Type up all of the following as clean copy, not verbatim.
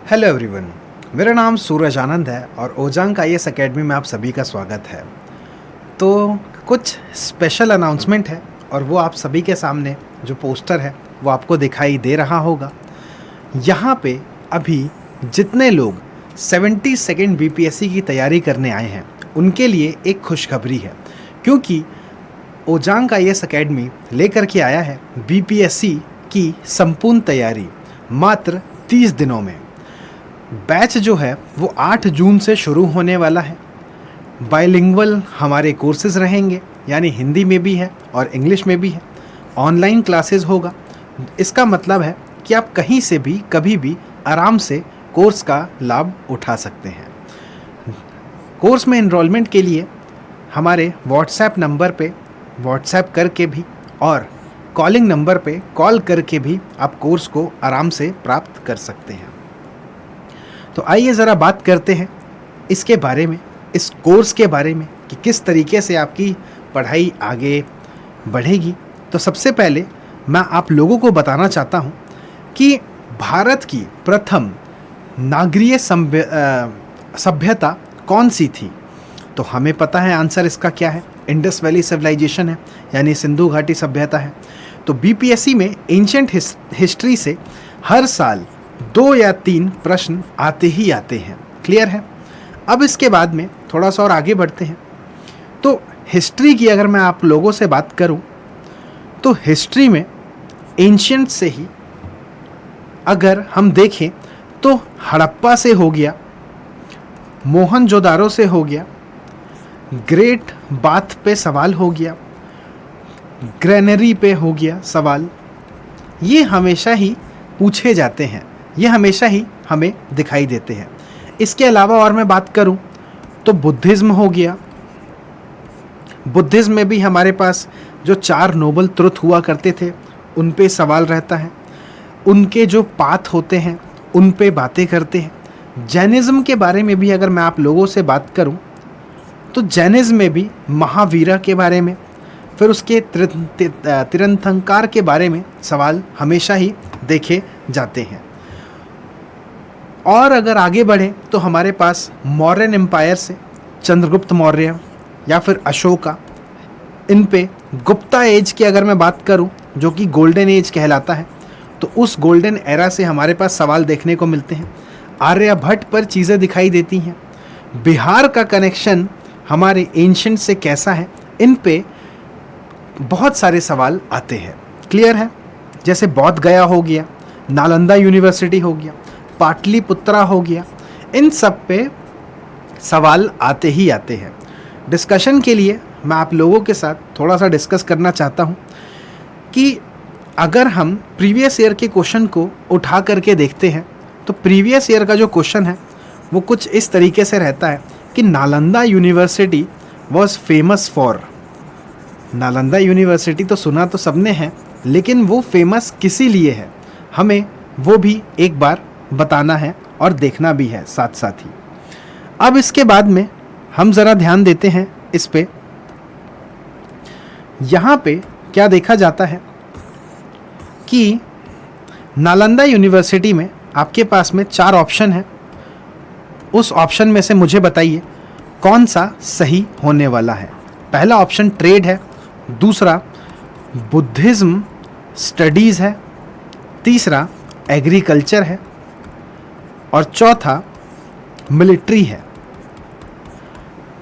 Hello everyone. मेरा नाम सूरज आनंद है और ओजांग आईएएस एकेडमी में आप सभी का स्वागत है। तो कुछ स्पेशल अनाउंसमेंट है और वो आप सभी के सामने जो पोस्टर है वो आपको दिखाई दे रहा होगा। यहाँ पे अभी जितने लोग 72nd बीपीएससी की तैयारी करने आए हैं उनके लिए एक खुशखबरी है, क्योंकि ओजांग आईएएस एकेडमी लेकर के आया है बीपीएससी की संपूर्ण तैयारी मात्र 30 दिनों में। बैच जो है वो 8 जून से शुरू होने वाला है। बाइलिंगुअल हमारे कोर्सेज रहेंगे, यानी हिंदी में भी है और इंग्लिश में भी है। ऑनलाइन क्लासेस होगा। इसका मतलब है कि आप कहीं से भी कभी भी आराम से कोर्स का लाभ उठा सकते हैं। कोर्स में एनरोलमेंट के लिए हमारे व्हाट्सएप नंबर पे व्हाट्सएप करके भी और कॉलिंग नंबर पे कॉल करके भी आप कोर्स को आराम से प्राप्त कर सकते हैं। तो आइए ज़रा बात करते हैं इसके बारे में, इस कोर्स के बारे में कि किस तरीके से आपकी पढ़ाई आगे बढ़ेगी। तो सबसे पहले मैं आप लोगों को बताना चाहता हूं कि भारत की प्रथम नागरीय सभ्यता कौन सी थी। तो हमें पता है आंसर इसका क्या है, इंडस वैली सिविलाइजेशन है, यानी सिंधु घाटी सभ्यता है। तो बीपीएससी में एंशिएंट हिस्ट्री से हर साल 2 या 3 प्रश्न आते ही आते हैं। क्लियर है। अब इसके बाद में थोड़ा सा और आगे बढ़ते हैं। तो हिस्ट्री की अगर मैं आप लोगों से बात करूं तो हिस्ट्री में एंशिएंट से ही अगर हम देखें तो हड़प्पा से हो गया, मोहनजोदारो से हो गया, ग्रेट बाथ पे सवाल हो गया, ग्रेनरी पे हो गया सवाल। ये हमेशा ही पूछे जाते हैं, ये हमेशा ही हमें दिखाई देते हैं। इसके अलावा और मैं बात करूं तो बुद्धिज़्म हो गया। बुद्धिज़्म में भी हमारे पास जो 4 नोबल ट्रुथ हुआ करते थे उन पे सवाल रहता है। उनके जो पाथ होते हैं उन पे बातें करते हैं। जैनिज़्म के बारे में भी अगर मैं आप लोगों से बात करूं तो जैनिज़्म में भी महावीरा के बारे में, फिर उसके तीर्थंकर के बारे में सवाल हमेशा ही देखे जाते हैं। और अगर आगे बढ़ें तो हमारे पास मौर्यन एम्पायर से चंद्रगुप्त मौर्य या फिर अशोका, इन पे गुप्ता एज की अगर मैं बात करूं जो कि गोल्डन एज कहलाता है, तो उस गोल्डन एरा से हमारे पास सवाल देखने को मिलते हैं। आर्यभट्ट पर चीज़ें दिखाई देती हैं। बिहार का कनेक्शन हमारे एंशिएंट से कैसा है, इन पे बहुत सारे सवाल आते हैं। क्लियर है। जैसे बौद्ध गया हो गया, नालंदा यूनिवर्सिटी हो गया, पाटलिपुत्रा हो गया, इन सब पे सवाल आते ही आते हैं। डिस्कशन के लिए मैं आप लोगों के साथ थोड़ा सा डिस्कस करना चाहता हूँ कि अगर हम प्रीवियस ईयर के क्वेश्चन को उठा करके देखते हैं तो प्रीवियस ईयर का जो क्वेश्चन है वो कुछ इस तरीके से रहता है कि Nalanda university was famous for. Nalanda university तो सुना तो सबने है, लेकिन वो फेमस किसी लिए है हमें वो भी एक बार बताना है और देखना भी है साथ साथ ही। अब इसके बाद में हम ज़रा ध्यान देते हैं इस पे। यहाँ पे क्या देखा जाता है कि नालंदा यूनिवर्सिटी में आपके पास में 4 ऑप्शन है। उस ऑप्शन में से मुझे बताइए कौन सा सही होने वाला है। पहला ऑप्शन ट्रेड है, दूसरा बुद्धिज़्म स्टडीज़ है, तीसरा एग्रीकल्चर है और चौथा मिलिट्री है।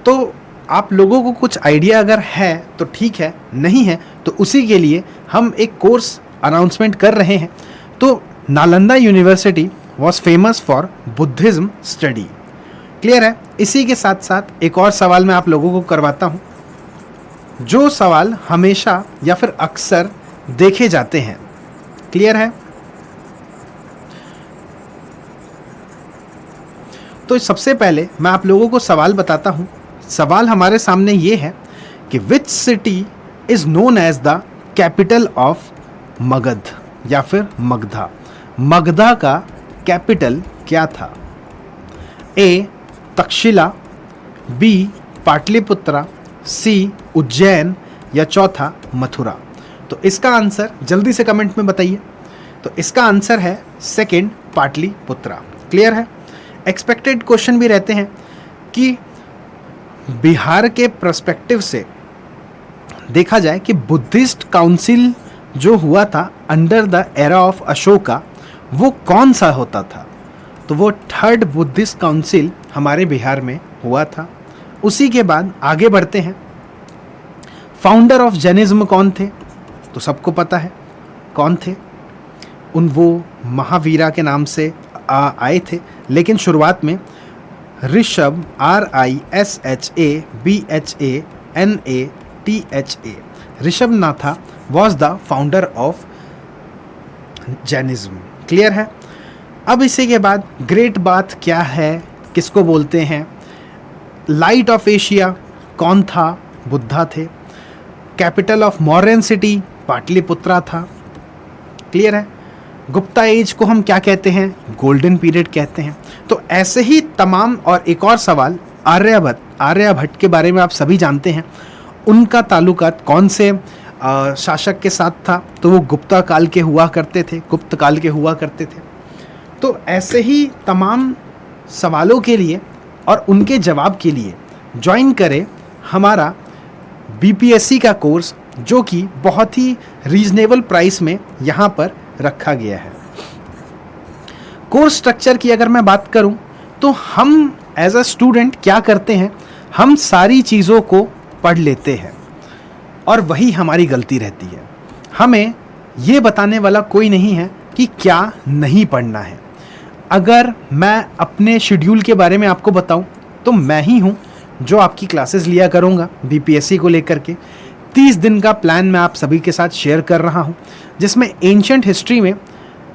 तो आप लोगों को कुछ आइडिया अगर है तो ठीक है, नहीं है तो उसी के लिए हम एक कोर्स अनाउंसमेंट कर रहे हैं। तो Nalanda university was famous for Buddhism study. Clear है। इसी के साथ साथ एक और सवाल मैं आप लोगों को करवाता हूँ, जो सवाल हमेशा या फिर अक्सर देखे जाते हैं। क्लियर है। तो सबसे पहले मैं आप लोगों को सवाल बताता हूँ। सवाल हमारे सामने ये है कि which city is known as the capital of Magadh या फिर मगधा। मगधा का कैपिटल क्या था? A Takshashila, B Pataliputra, C Ujjain या चौथा मथुरा। तो इसका आंसर जल्दी से कमेंट में बताइए। तो इसका आंसर है सेकंड पाटलिपुत्रा। क्लियर है। एक्सपेक्टेड क्वेश्चन भी रहते हैं कि बिहार के पर्सपेक्टिव से देखा जाए कि बुद्धिस्ट काउंसिल जो हुआ था under the era of Ashoka वो कौन सा होता था, तो वो थर्ड बुद्धिस्ट काउंसिल हमारे बिहार में हुआ था। उसी के बाद आगे बढ़ते हैं, फाउंडर ऑफ जैनिज्म कौन थे, तो सबको पता है कौन थे, वो महावीरा के नाम से आए थे, लेकिन शुरुआत में Rishabh RISHABHANATHA Rishabhanatha was the founder of Jainism. Clear है। अब इसी के बाद ग्रेट बाथ क्या है, किसको बोलते हैं, लाइट ऑफ एशिया कौन था, बुद्धा थे। Capital of Mauryan city Pataliputra था। क्लियर है। गुप्ता एज को हम क्या कहते हैं, गोल्डन पीरियड कहते हैं। तो ऐसे ही तमाम, और एक और सवाल, आर्यभट्ट के बारे में आप सभी जानते हैं, उनका ताल्लुकात कौन से शासक के साथ था, तो वो गुप्त काल के हुआ करते थे। तो ऐसे ही तमाम सवालों के लिए और उनके जवाब के लिए ज्वाइन करें हमारा BPSC का कोर्स, जो कि बहुत ही रीजनेबल प्राइस में यहाँ पर रखा गया है। कोर्स स्ट्रक्चर की अगर मैं बात करूं तो हम एज अ स्टूडेंट क्या करते हैं, हम सारी चीज़ों को पढ़ लेते हैं और वही हमारी गलती रहती है। हमें ये बताने वाला कोई नहीं है कि क्या नहीं पढ़ना है। अगर मैं अपने शेड्यूल के बारे में आपको बताऊं तो मैं ही हूं जो आपकी क्लासेस लिया करूंगा BPSC को लेकर के। 30 दिन का प्लान मैं आप सभी के साथ शेयर कर रहा हूं, जिसमें एंशंट हिस्ट्री में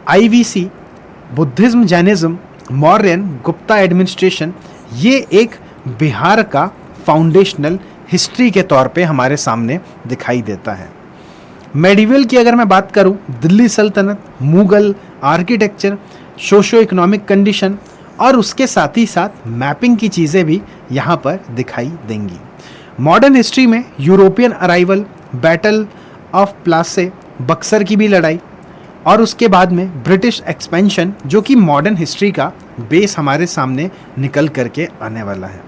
IVC, Buddhism, Jainism, Mauryan, Gupta administration, ये एक बिहार का फाउंडेशनल हिस्ट्री के तौर पे हमारे सामने दिखाई देता है। मेडिवल की अगर मैं बात करूं, दिल्ली सल्तनत, Mughal architecture, socio economic condition और उसके साथ ही साथ मैपिंग की चीज़ें भी यहाँ पर दिखाई देंगी। मॉडर्न हिस्ट्री में European arrival, battle of Plassey, Buxar की भी लड़ाई, और उसके बाद में ब्रिटिश एक्सपेंशन, जो कि मॉडर्न हिस्ट्री का बेस हमारे सामने निकल करके आने वाला है।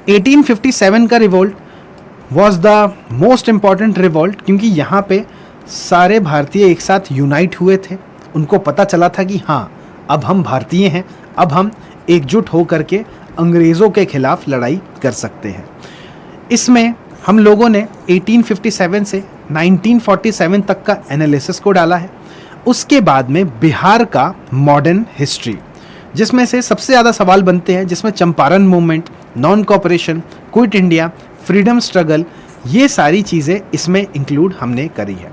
1857 का revolt was the most important revolt, क्योंकि यहाँ पे सारे भारतीय एक साथ यूनाइट हुए थे। उनको पता चला था कि हाँ, अब हम भारतीय हैं, अब हम एकजुट हो करके अंग्रेज़ों के खिलाफ लड़ाई कर सकते हैं। इसमें हम लोगों ने 1857 से 1947 तक का एनालिसिस को डाला है। उसके बाद में बिहार का मॉडर्न हिस्ट्री, जिसमें से सबसे ज़्यादा सवाल बनते हैं, जिसमें Champaran movement, non cooperation, quit India, freedom struggle, ये सारी चीज़ें इसमें इंक्लूड हमने करी है।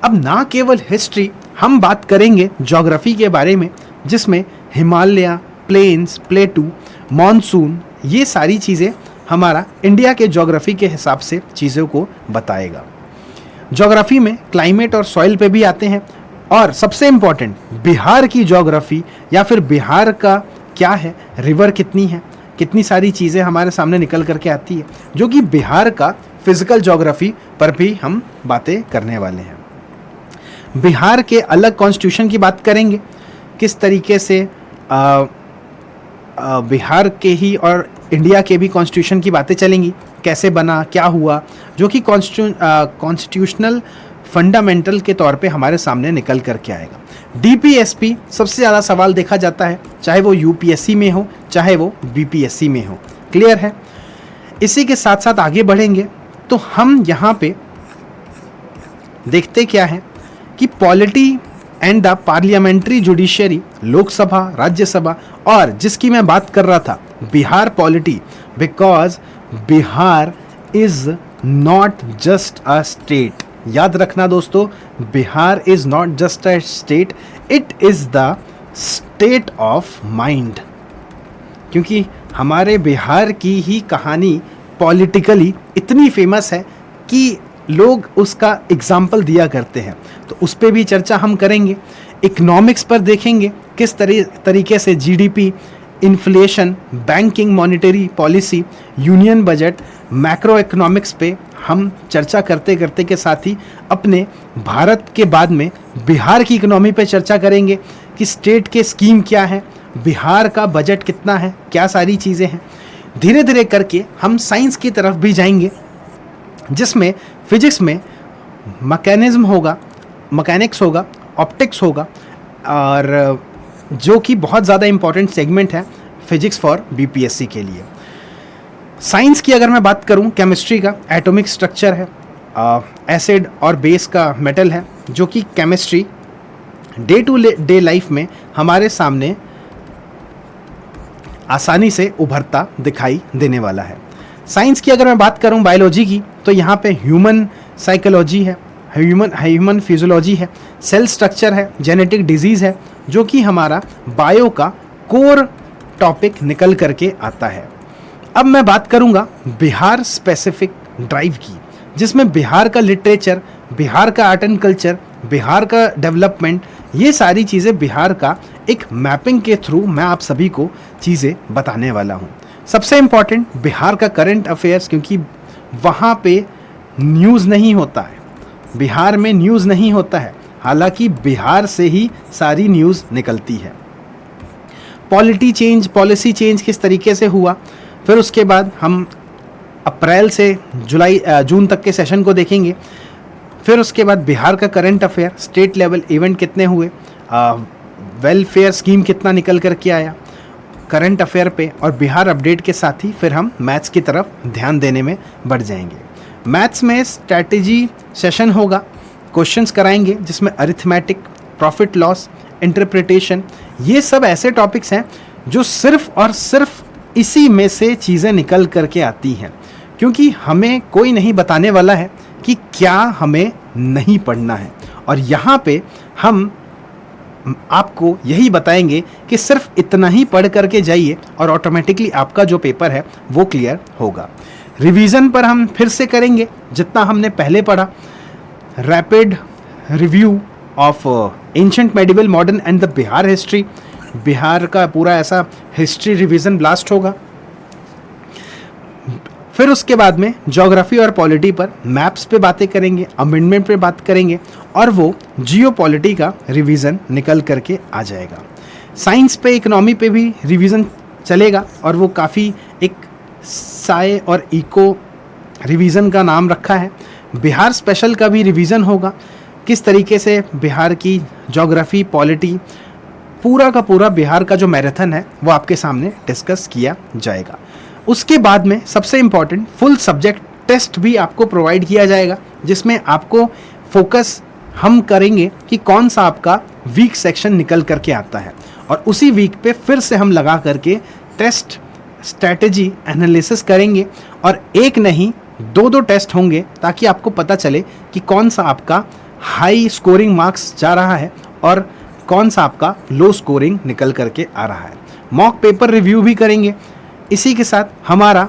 अब ना केवल हिस्ट्री, हम बात करेंगे ज्योग्राफी के बारे में, जिसमें हिमालय, प्लेन्स, प्लेटू, मॉनसून, ये सारी चीज़ें हमारा इंडिया के ज्योग्राफी के हिसाब से चीज़ों को बताएगा। ज्योग्राफी में क्लाइमेट और सॉइल पे भी आते हैं, और सबसे इम्पॉर्टेंट बिहार की ज्योग्राफी या फिर बिहार का क्या है, रिवर कितनी है, कितनी सारी चीज़ें हमारे सामने निकल करके आती है, जो कि बिहार का फिजिकल ज्योग्राफी पर भी हम बातें करने वाले हैं। बिहार के अलग कॉन्स्टिट्यूशन की बात करेंगे, किस तरीके से बिहार के ही और इंडिया के भी कॉन्स्टिट्यूशन की बातें चलेंगी, कैसे बना, क्या हुआ, जो कि कॉन्स्टिट्यूशनल फंडामेंटल के तौर पे हमारे सामने निकल करके आएगा। DPSP सबसे ज़्यादा सवाल देखा जाता है, चाहे वो UPSC में हो, चाहे वो BPSC में हो। क्लियर है। इसी के साथ साथ आगे बढ़ेंगे तो हम यहाँ पे देखते क्या है कि polity and the parliamentary judiciary, Lok Sabha, Rajya Sabha, और जिसकी मैं बात कर रहा था Bihar polity, because Bihar is not just a state. याद रखना दोस्तों, Bihar is not just a state, it is the state of mind. क्योंकि हमारे बिहार की ही कहानी पॉलिटिकली इतनी फेमस है कि लोग उसका एग्जाम्पल दिया करते हैं, तो उस पर भी चर्चा हम करेंगे। इकोनॉमिक्स पर देखेंगे किस तरीके से GDP, inflation, banking, monetary policy, union budget, macro economics पे हम चर्चा करते करते के साथ ही अपने भारत के बाद में बिहार की इकोनॉमी पे चर्चा करेंगे कि स्टेट के स्कीम क्या है, बिहार का बजट कितना है, क्या सारी चीज़ें हैं। धीरे धीरे करके हम साइंस की तरफ भी जाएंगे, जिसमें फिजिक्स में मैकेनिज्म होगा, मैकेनिक्स होगा, ऑप्टिक्स होगा, और जो कि बहुत ज़्यादा इंपॉर्टेंट सेगमेंट है फिजिक्स फॉर बीपीएससी के लिए। साइंस की अगर मैं बात करूं, केमिस्ट्री का एटॉमिक स्ट्रक्चर है, एसिड और बेस का मेटल है, जो कि chemistry day to day life में हमारे सामने आसानी से उभरता दिखाई देने वाला है। साइंस की अगर मैं बात करूं बायोलॉजी की, तो यहाँ पे ह्यूमन साइकोलॉजी है, ह्यूमन फिजियोलॉजी है, सेल स्ट्रक्चर है, जेनेटिक डिजीज़ है, जो कि हमारा बायो का कोर टॉपिक निकल करके आता है। अब मैं बात करूंगा बिहार स्पेसिफिक ड्राइव की, जिसमें बिहार का लिटरेचर, बिहार का आर्ट एंड कल्चर, बिहार का डेवलपमेंट, ये सारी चीज़ें बिहार का एक मैपिंग के थ्रू मैं आप सभी को चीज़ें बताने वाला हूँ। सबसे इम्पॉर्टेंट बिहार का करंट अफेयर्स, क्योंकि वहाँ पे न्यूज़ नहीं होता है, बिहार में न्यूज़ नहीं होता है, हालांकि बिहार से ही सारी न्यूज़ निकलती है। पॉलिसी चेंज किस तरीके से हुआ, फिर उसके बाद हम अप्रैल से जून तक के सेशन को देखेंगे। फिर उसके बाद बिहार का current affair, state level event कितने हुए, वेलफेयर स्कीम कितना निकल कर के आया करंट अफेयर पे, और बिहार अपडेट के साथ ही फिर हम मैथ्स की तरफ ध्यान देने में बढ़ जाएंगे। मैथ्स में स्ट्रैटेजी सेशन होगा, क्वेश्चंस कराएंगे, जिसमें अरिथमेटिक, प्रॉफिट लॉस, इंटरप्रिटेशन, ये सब ऐसे टॉपिक्स हैं जो सिर्फ और सिर्फ इसी में से चीज़ें निकल करके आती हैं, क्योंकि हमें कोई नहीं बताने वाला है कि क्या हमें नहीं पढ़ना है। और यहाँ पे हम आपको यही बताएंगे कि सिर्फ इतना ही पढ़ करके जाइए और ऑटोमेटिकली आपका जो पेपर है वो क्लियर होगा। रिवीजन पर हम फिर से करेंगे जितना हमने पहले पढ़ा। Rapid review of ancient, medieval, modern and the Bihar history, Bihar का पूरा ऐसा हिस्ट्री रिवीजन ब्लास्ट होगा। फिर उसके बाद में ज्योग्राफी और पॉलिटी पर मैप्स पे बातें करेंगे, अमेंडमेंट पे बात करेंगे, और वो जियो पॉलिटी का रिवीजन निकल करके आ जाएगा। साइंस पे, इकोनॉमी पे भी रिवीजन चलेगा, और वो काफ़ी एक साए और इको रिवीजन का नाम रखा है। बिहार स्पेशल का भी रिवीजन होगा, किस तरीके से बिहार की ज्योग्राफी, पॉलिटी, पूरा का पूरा बिहार का जो मैराथन है वो आपके सामने डिस्कस किया जाएगा। उसके बाद में सबसे इम्पॉर्टेंट फुल सब्जेक्ट टेस्ट भी आपको प्रोवाइड किया जाएगा, जिसमें आपको फोकस हम करेंगे कि कौन सा आपका वीक सेक्शन निकल करके आता है, और उसी वीक पे फिर से हम लगा करके टेस्ट स्ट्रैटेजी एनालिसिस करेंगे, और एक नहीं दो टेस्ट होंगे, ताकि आपको पता चले कि कौन सा आपका हाई स्कोरिंग मार्क्स जा रहा है और कौन सा आपका लो स्कोरिंग निकल करके आ रहा है। मॉक पेपर रिव्यू भी करेंगे। इसी के साथ हमारा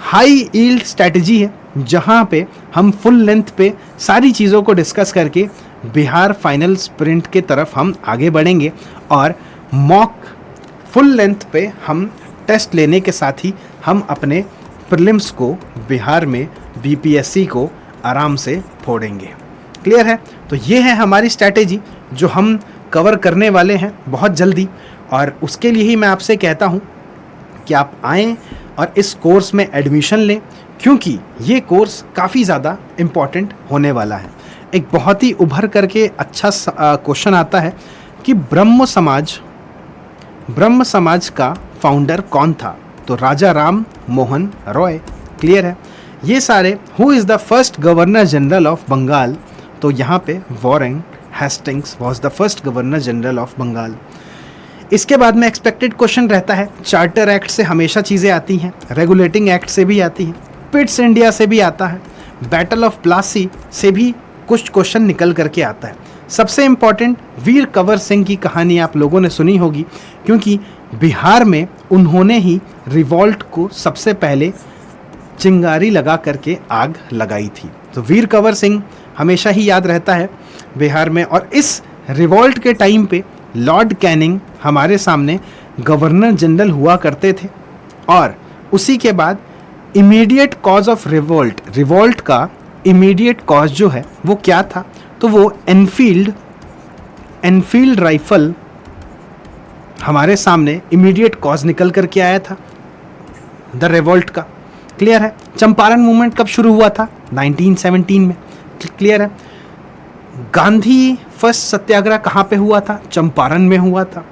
हाई यील्ड स्ट्रैटेजी है, जहां पे हम फुल लेंथ पे सारी चीज़ों को डिस्कस करके बिहार फाइनल स्प्रिंट के तरफ हम आगे बढ़ेंगे, और मॉक फुल लेंथ पे हम टेस्ट लेने के साथ ही हम अपने प्रीलिम्स को बिहार में बीपीएससी को आराम से फोड़ेंगे। क्लियर है? तो ये है हमारी स्ट्रैटेजी जो हम कवर करने वाले हैं बहुत जल्दी, और उसके लिए ही मैं आपसे कहता हूँ कि आप आएँ और इस कोर्स में एडमिशन लें, क्योंकि ये कोर्स काफ़ी ज़्यादा इम्पॉर्टेंट होने वाला है। एक बहुत ही उभर करके अच्छा क्वेश्चन आता है कि ब्रह्म समाज का फाउंडर कौन था? तो राजा राम मोहन रॉय। क्लियर है? ये सारे who is the first governor general of Bengal? तो यहाँ पे Warren Hastings was the first governor general of Bengal. इसके बाद में एक्सपेक्टेड क्वेश्चन रहता है, चार्टर एक्ट से हमेशा चीज़ें आती हैं, रेगुलेटिंग एक्ट से भी आती हैं, पिट्स इंडिया से भी आता है, बैटल ऑफ प्लासी से भी कुछ क्वेश्चन निकल करके आता है। सबसे इम्पॉर्टेंट वीर कंवर सिंह की कहानी आप लोगों ने सुनी होगी, क्योंकि बिहार में उन्होंने ही रिवॉल्ट को सबसे पहले चिंगारी लगा करके आग लगाई थी। तो वीर कंवर सिंह हमेशा ही याद रहता है बिहार में। और इस रिवॉल्ट के टाइम पे लॉर्ड कैनिंग हमारे सामने गवर्नर जनरल हुआ करते थे, और उसी के बाद इमीडिएट कॉज ऑफ रिवॉल्ट का इमीडिएट कॉज जो है वो क्या था? तो वो एनफील्ड राइफल हमारे सामने इमीडिएट कॉज निकल करके आया था द रिवोल्ट का। क्लियर है। चंपारण मूवमेंट कब शुरू हुआ था? 1917 में। क्लियर है। गांधी फर्स्ट सत्याग्रह कहाँ पे हुआ था? चंपारण में हुआ था।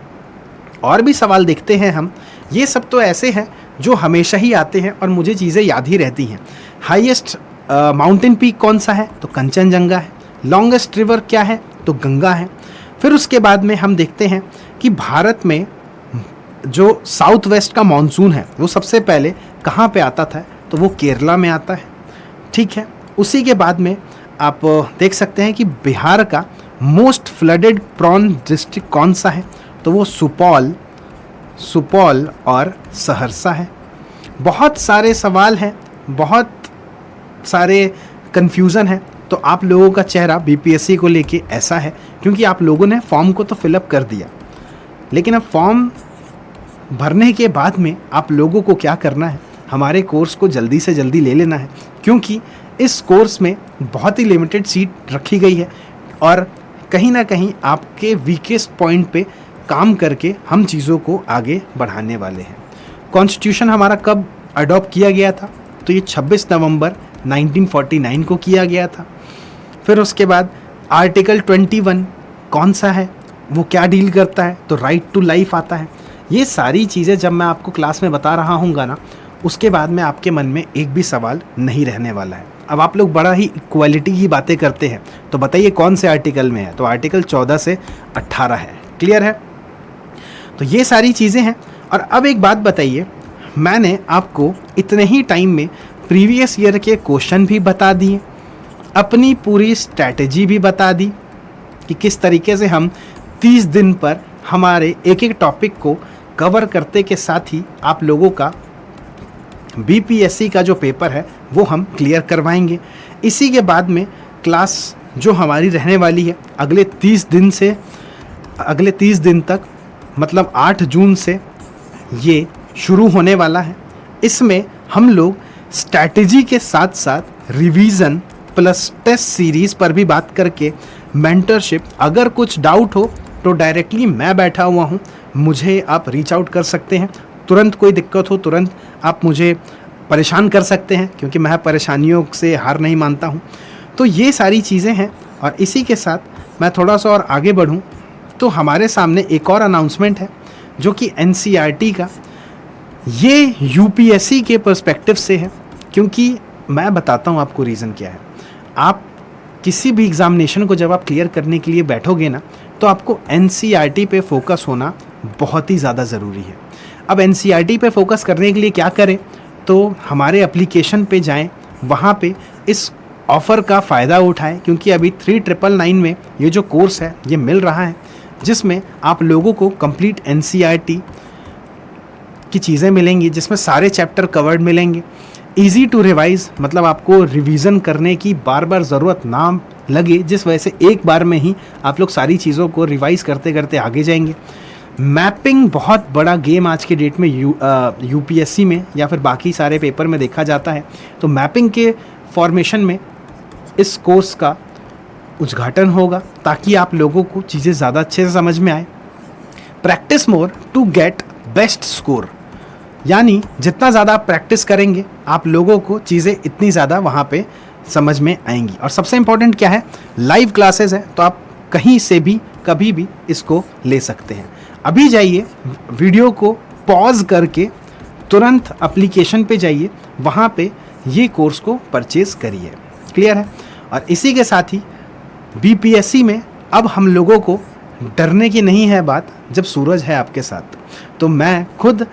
और भी सवाल देखते हैं हम। ये सब तो ऐसे हैं जो हमेशा ही आते हैं और मुझे चीज़ें याद ही रहती हैं। हाईएस्ट माउंटेन पीक कौन सा है? तो कंचनजंगा है। लॉन्गेस्ट रिवर क्या है? तो गंगा है। फिर उसके बाद में हम देखते हैं कि भारत में जो साउथ वेस्ट का मानसून है वो सबसे पहले कहाँ पे आता था? तो वो केरला में आता है। ठीक है। उसी के बाद में आप देख सकते हैं कि बिहार का मोस्ट फ्लडेड प्रॉन डिस्ट्रिक्ट कौन सा है? तो वो सुपौल और सहरसा है। बहुत सारे सवाल हैं, बहुत सारे कन्फ्यूज़न है। तो आप लोगों का चेहरा बीपीएससी को लेके ऐसा है क्योंकि आप लोगों ने फॉर्म को तो फिलअप कर दिया, लेकिन अब फॉर्म भरने के बाद में आप लोगों को क्या करना है? हमारे कोर्स को जल्दी से जल्दी ले लेना है, क्योंकि इस कोर्स में बहुत ही लिमिटेड सीट रखी गई है और कहीं ना कहीं आपके वीकेस्ट पॉइंट पे काम करके हम चीज़ों को आगे बढ़ाने वाले हैं। कॉन्स्टिट्यूशन हमारा कब अडॉप्ट किया गया था? तो ये 26 नवंबर 1949 को किया गया था। फिर उसके बाद आर्टिकल 21 कौन सा है? वो क्या डील करता है? तो राइट टू लाइफ आता है। ये सारी चीज़ें जब मैं आपको क्लास में बता रहा हूँगा ना, उसके बाद में आपके मन में एक भी सवाल नहीं रहने वाला है। अब आप लोग बड़ा ही इक्वालिटी की बातें करते हैं, तो बताइए कौन से आर्टिकल में है? तो आर्टिकल 14 से 18 है। क्लियर है। तो ये सारी चीज़ें हैं। और अब एक बात बताइए, मैंने आपको इतने ही टाइम में प्रीवियस ईयर के क्वेश्चन भी बता दिए, अपनी पूरी स्ट्रैटेजी भी बता दी कि किस तरीके से हम 30 दिन पर हमारे एक एक टॉपिक को कवर करते के साथ ही आप लोगों का बीपीएससी का जो पेपर है वो हम क्लियर करवाएंगे। इसी के बाद में क्लास जो हमारी रहने वाली है अगले 30 दिन तक, मतलब 8 जून से ये शुरू होने वाला है। इसमें हम लोग स्ट्रैटेजी के साथ साथ रिवीजन प्लस टेस्ट सीरीज़ पर भी बात करके मेंटरशिप, अगर कुछ डाउट हो तो डायरेक्टली मैं बैठा हुआ हूँ, मुझे आप रीच आउट कर सकते हैं। तुरंत कोई दिक्कत हो तुरंत आप मुझे परेशान कर सकते हैं, क्योंकि मैं परेशानियों से हार नहीं मानता हूँ। तो ये सारी चीज़ें हैं। और इसी के साथ मैं थोड़ा सा और आगे बढ़ूँ तो हमारे सामने एक और अनाउंसमेंट है जो कि एनसीईआरटी का, ये यूपीएससी के पर्सपेक्टिव से है। क्योंकि मैं बताता हूँ आपको रीज़न क्या है। आप किसी भी एग्ज़ामिनेशन को जब आप क्लियर करने के लिए बैठोगे ना, तो आपको एनसीईआरटी पे फोकस होना बहुत ही ज़्यादा ज़रूरी है। अब एनसीईआरटी पे फोकस करने के लिए क्या करें? तो हमारे एप्लीकेशन पे जाएं, वहाँ पे इस ऑफ़र का फ़ायदा उठाएं, क्योंकि अभी 3999 में ये जो कोर्स है ये मिल रहा है, जिसमें आप लोगों को कंप्लीट एनसीईआरटी की चीज़ें मिलेंगी, जिसमें सारे चैप्टर कवर्ड मिलेंगे। इजी टू रिवाइज, मतलब आपको रिवीजन करने की बार बार ज़रूरत ना लगे, जिस वजह से एक बार में ही आप लोग सारी चीज़ों को रिवाइज करते करते आगे जाएंगे। मैपिंग बहुत बड़ा गेम आज के डेट में यूपीएससी में या फिर बाकी सारे पेपर में देखा जाता है। तो मैपिंग के फॉर्मेशन में इस कोर्स का उद्घाटन होगा, ताकि आप लोगों को चीज़ें ज़्यादा अच्छे से समझ में आए। Practice more to get best score, यानी जितना ज़्यादा आप प्रैक्टिस करेंगे आप लोगों को चीज़ें इतनी ज़्यादा वहाँ पे समझ में आएंगी। और सबसे इम्पोर्टेंट क्या है, लाइव क्लासेस है, तो आप कहीं से भी कभी भी इसको ले सकते हैं। अभी जाइए, वीडियो को पॉज करके तुरंत एप्लीकेशन पे जाइए, वहाँ पे ये कोर्स को परचेज करिए। क्लियर है। और इसी के साथ ही बीपीएससी में अब हम लोगों को डरने की नहीं है बात, जब सूरज है आपके साथ। तो मैं खुद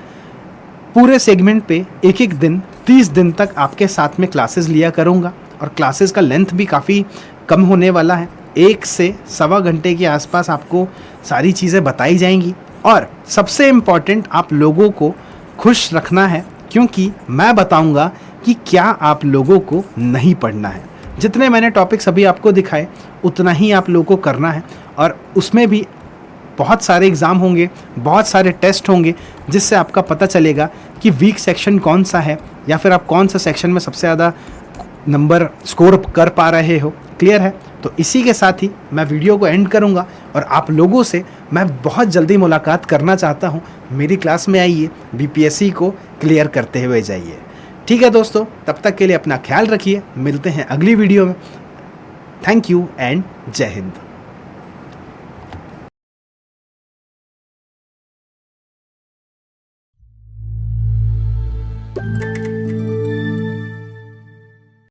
पूरे सेगमेंट पे एक एक दिन 30 दिन तक आपके साथ में क्लासेस लिया करूँगा, और क्लासेस का लेंथ भी काफ़ी कम होने वाला है। 1 से सवा घंटे के आसपास आपको सारी चीज़ें बताई जाएंगी। और सबसे इम्पॉर्टेंट, आप लोगों को खुश रखना है, क्योंकि मैं बताऊंगा कि क्या आप लोगों को नहीं पढ़ना है। जितने मैंने टॉपिक्स अभी आपको दिखाए उतना ही आप लोगों को करना है, और उसमें भी बहुत सारे एग्ज़ाम होंगे, बहुत सारे टेस्ट होंगे, जिससे आपका पता चलेगा कि वीक सेक्शन कौन सा है, या फिर आप कौन सा सेक्शन में सबसे ज़्यादा नंबर स्कोर कर पा रहे हो। क्लियर है। तो इसी के साथ ही मैं वीडियो को एंड करूंगा और आप लोगों से मैं बहुत जल्दी मुलाकात करना चाहता हूं। मेरी क्लास में आइए, बीपीएससी को क्लियर करते हुए जाइए। ठीक है दोस्तों, तब तक के लिए अपना ख्याल रखिए। मिलते हैं अगली वीडियो में। थैंक यू एंड जय हिंद।